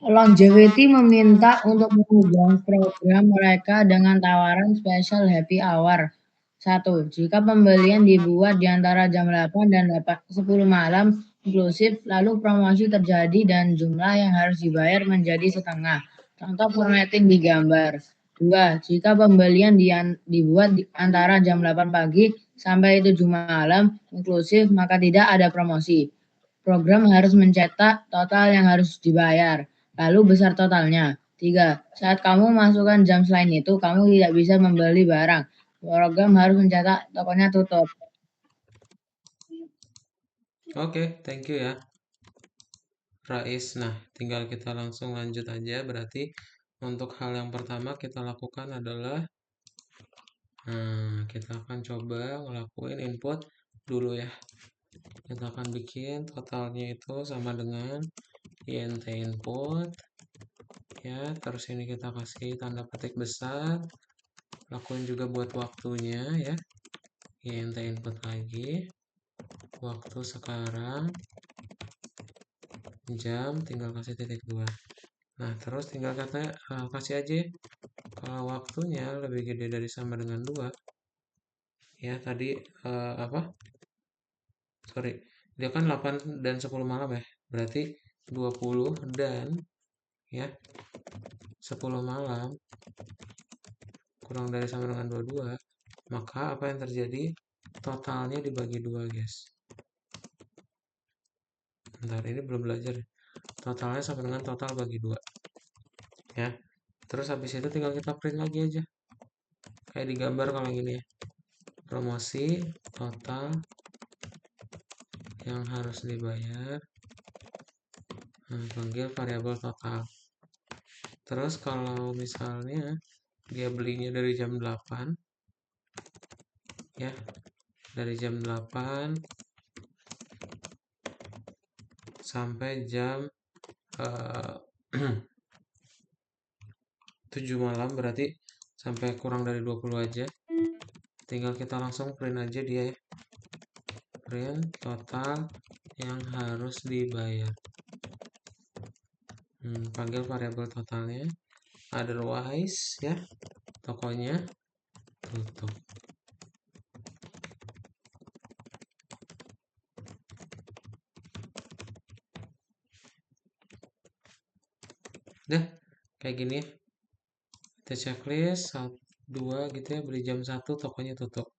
Longevity meminta untuk mengubah program mereka dengan tawaran special happy hour. 1. Jika pembelian dibuat di antara jam 8 dan 10 malam inklusif, lalu promosi terjadi dan jumlah yang harus dibayar menjadi setengah. Contoh formatting di gambar. 2. Jika pembelian dibuat di antara jam 8 pagi sampai 7 malam inklusif, maka tidak ada promosi. Program harus mencetak total yang harus dibayar, lalu besar totalnya. 3. Saat kamu masukkan jam selain itu, kamu tidak bisa membeli barang. Program harus mencetak tokonya tutup.
Oke, thank you ya, Rais. Nah, tinggal kita langsung lanjut aja. Berarti untuk hal yang pertama kita lakukan adalah kita akan coba ngelakuin input dulu ya. Kita akan bikin totalnya itu sama dengan int input ya. Terus ini kita kasih tanda petik besar. Lakuin juga buat waktunya ya. Int input lagi. waktu sekarang jam, tinggal kasih titik 2. Nah, terus tinggal kasih aja ya. Kalau waktunya lebih gede dari sama dengan 2, ya tadi sorry, dia kan 8 dan 10 malam ya. Berarti 20 dan ya 10 malam kurang dari sama dengan 22, maka apa yang terjadi? Totalnya dibagi 2, guys. Bentar, ini belum belajar. Totalnya sama dengan total bagi 2. Ya. Terus habis itu tinggal kita print lagi aja. Kayak di gambar kalau gini ya. Promosi total yang harus dibayar. Nah, panggil variabel total. Terus kalau misalnya dia belinya dari jam 8, ya. Dari jam 8 sampai jam 7 malam, berarti sampai kurang dari 20 aja. Tinggal kita langsung print aja dia ya. Print total yang harus dibayar. Panggil variabel totalnya. Otherwise ya, tokonya tutup. Dah, kayak gini ya. Kita checklist 2 gitu ya, beli jam 1 tokonya tutup.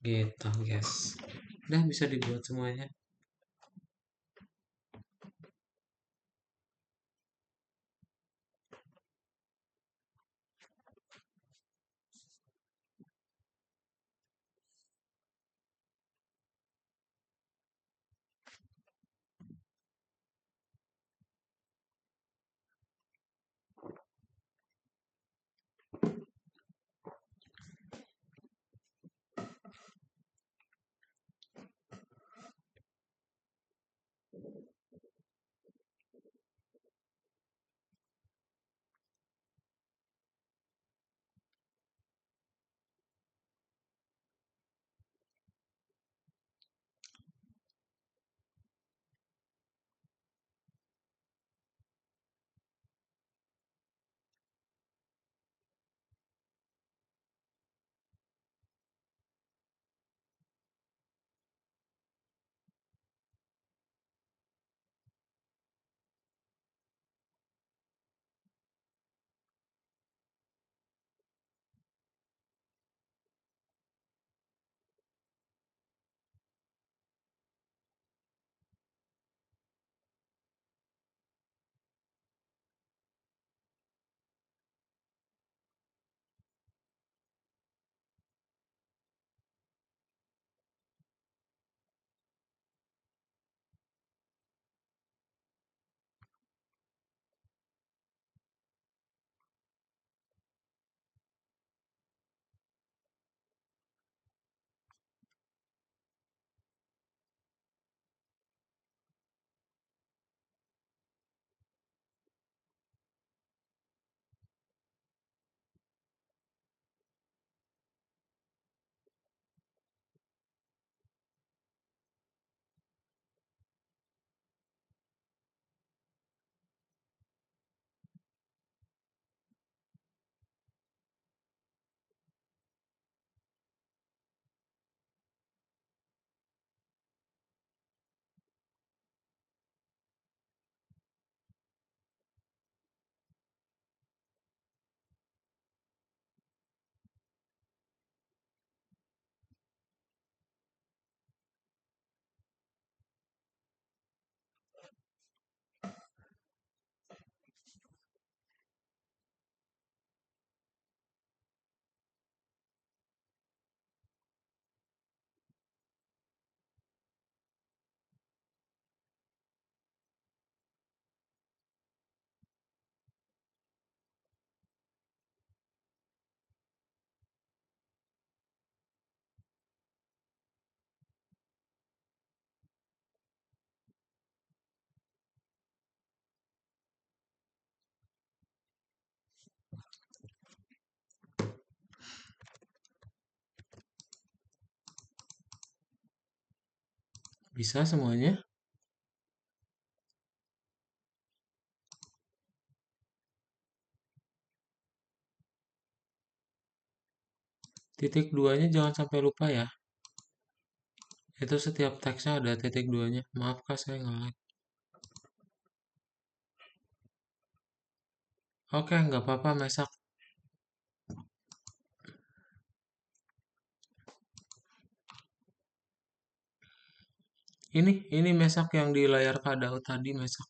Gitu, guys. Dah bisa dibuat semuanya. Bisa semuanya? Titik duanya jangan sampai lupa ya. Itu setiap teksnya ada titik duanya. Maaf kak, saya nge-lag. Oke, nggak apa-apa, Mesak. Ini Mesak yang di layar kadaut tadi, Mesak.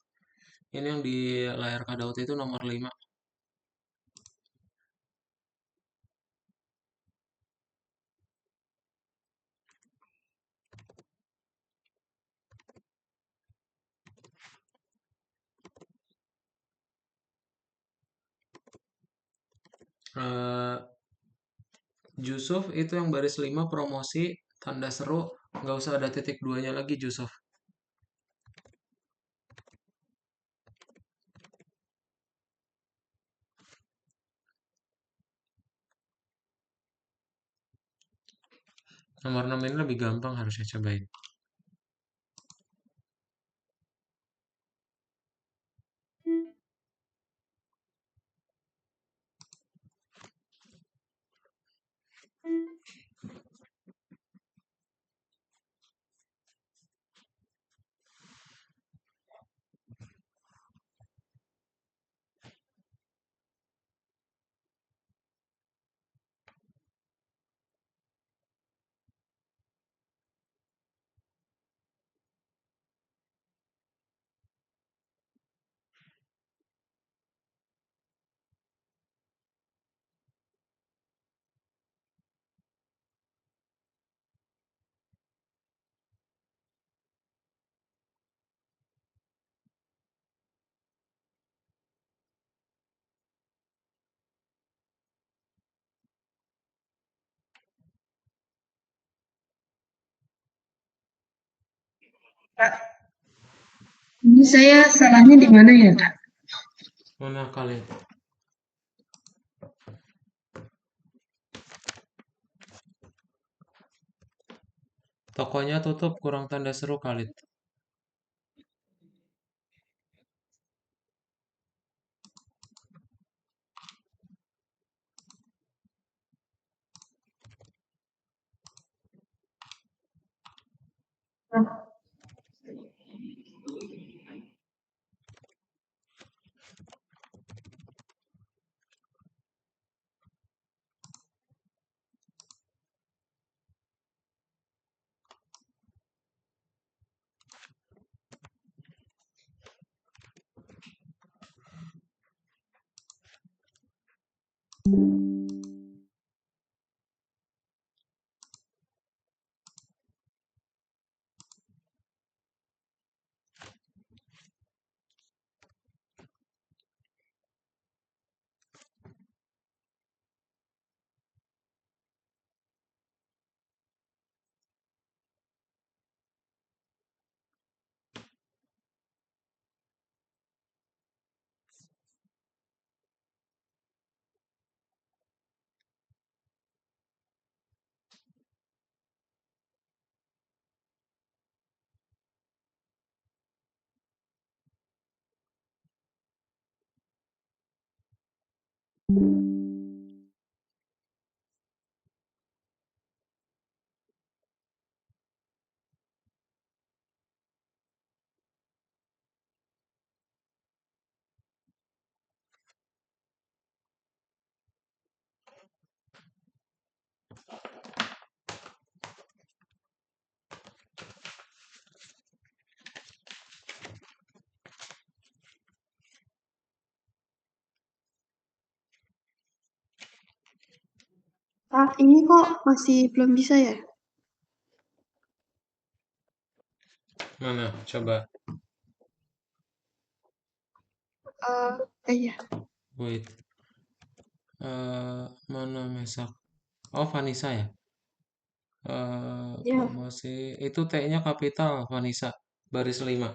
Ini yang di layar kadaut itu nomor 5. Eh, Jusuf itu yang baris 5 promosi, tanda seru, nggak usah ada titik duanya lagi, Jusuf. Nomor 6 ini lebih gampang harusnya, cobain.
Ini saya salahnya di mana ya, Kak?
Mana kalian? Tokonya tutup, kurang tanda seru kali.
Kak, ini kok masih belum bisa ya?
Mana? Coba.
Iya.
Wait. Mana Mesak? Oh, Vanessa ya?
Ya.
Promosi. Itu T-nya kapital, Vanessa. Baris 5.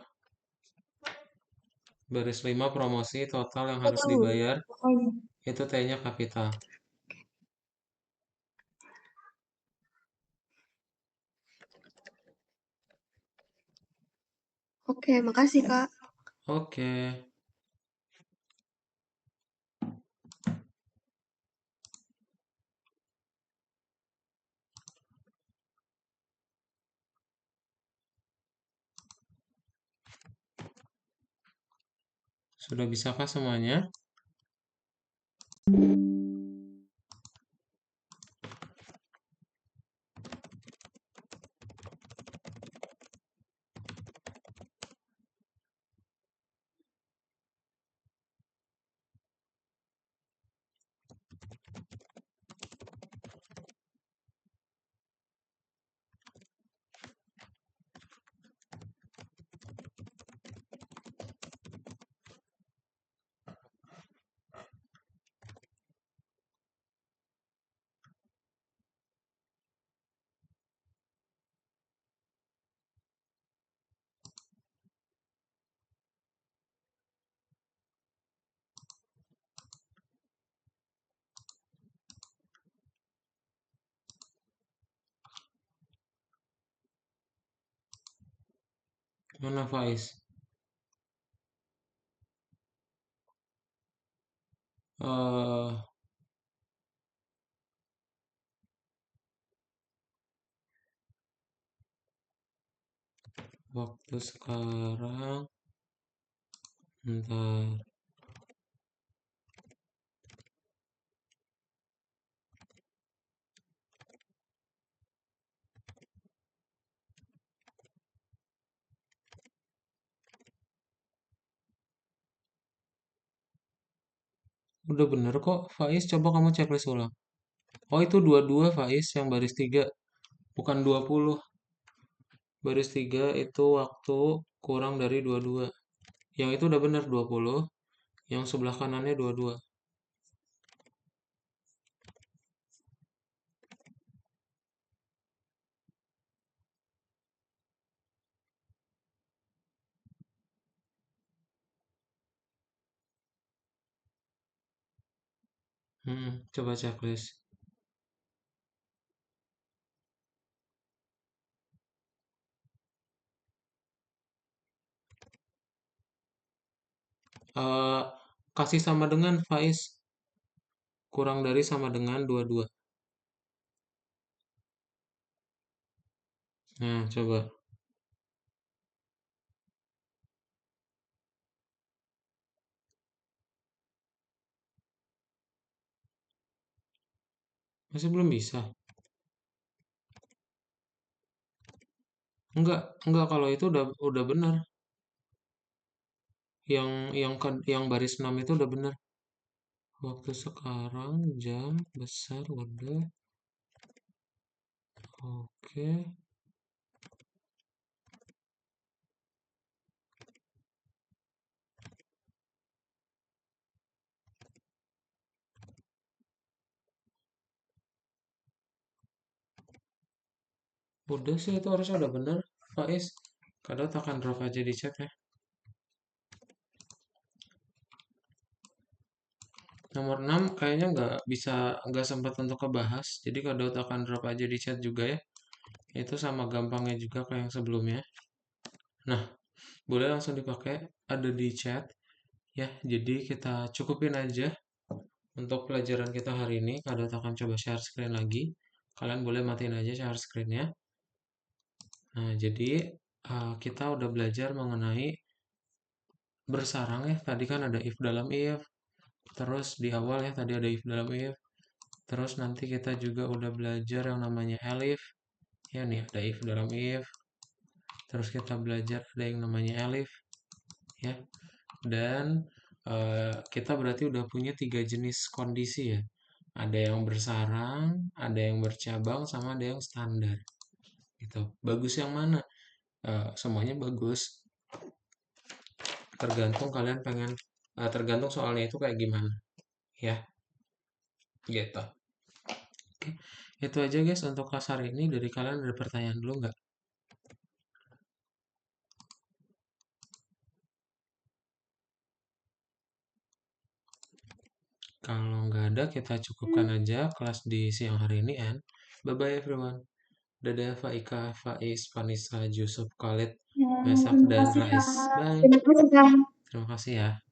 Baris 5 promosi total yang
Aku
harus
tahu.
dibayar.
Pokoknya.
Itu T-nya kapital.
Oke, makasih Kak.
Oke. Sudah bisakah semuanya? Mana Faiz? eh Waktu sekarang, bentar. Udah bener kok, Faiz. Coba kamu checklist ulang. Oh, itu 22 Faiz, yang baris 3. Bukan 20. Baris 3 itu waktu kurang dari 22. Yang itu udah bener 20. Yang sebelah kanannya 22. Coba checklist. Eh, Kasih sama dengan Faiz. Kurang dari sama dengan 22. Nah, coba. Masih belum bisa. Enggak, kalau itu udah benar. Yang baris 6 itu udah benar. Waktu sekarang jam besar udah. Oke. Udah sih, itu harusnya udah benar, Faiz. Kadang akan drop aja di chat ya. Nomor 6 kayaknya nggak sempat untuk kebahas. Jadi kadang akan drop aja di chat juga ya. Itu sama gampangnya juga kayak yang sebelumnya. Nah, boleh langsung dipakai, ada di chat ya. Jadi kita cukupin aja untuk pelajaran kita hari ini. Kadang akan coba share screen lagi. Kalian boleh matiin aja share screen-nya. Nah, jadi kita udah belajar mengenai bersarang ya. Tadi kan ada if dalam if. Terus di awal ya tadi ada if dalam if. Terus nanti kita juga udah belajar yang namanya elif. Ya nih ada if dalam if. Terus kita belajar ada yang namanya elif. Ya. Dan kita berarti udah punya 3 jenis kondisi ya. Ada yang bersarang, ada yang bercabang, sama ada yang standar. Gitu. Bagus yang mana? Semuanya bagus. Tergantung kalian tergantung soalnya itu kayak gimana. Ya, gitu. Oke, itu aja guys untuk kelas hari ini. Dari kalian ada pertanyaan dulu nggak? Kalau nggak ada, kita cukupkan aja kelas di siang hari ini. And bye-bye everyone. Dadah Faika, Faiz, Vanessa, Yusuf, Khalid, Mesak dan
Terima kasih,
Rais.
Kak.
Bye.
Terima kasih, Kak.
Terima kasih ya.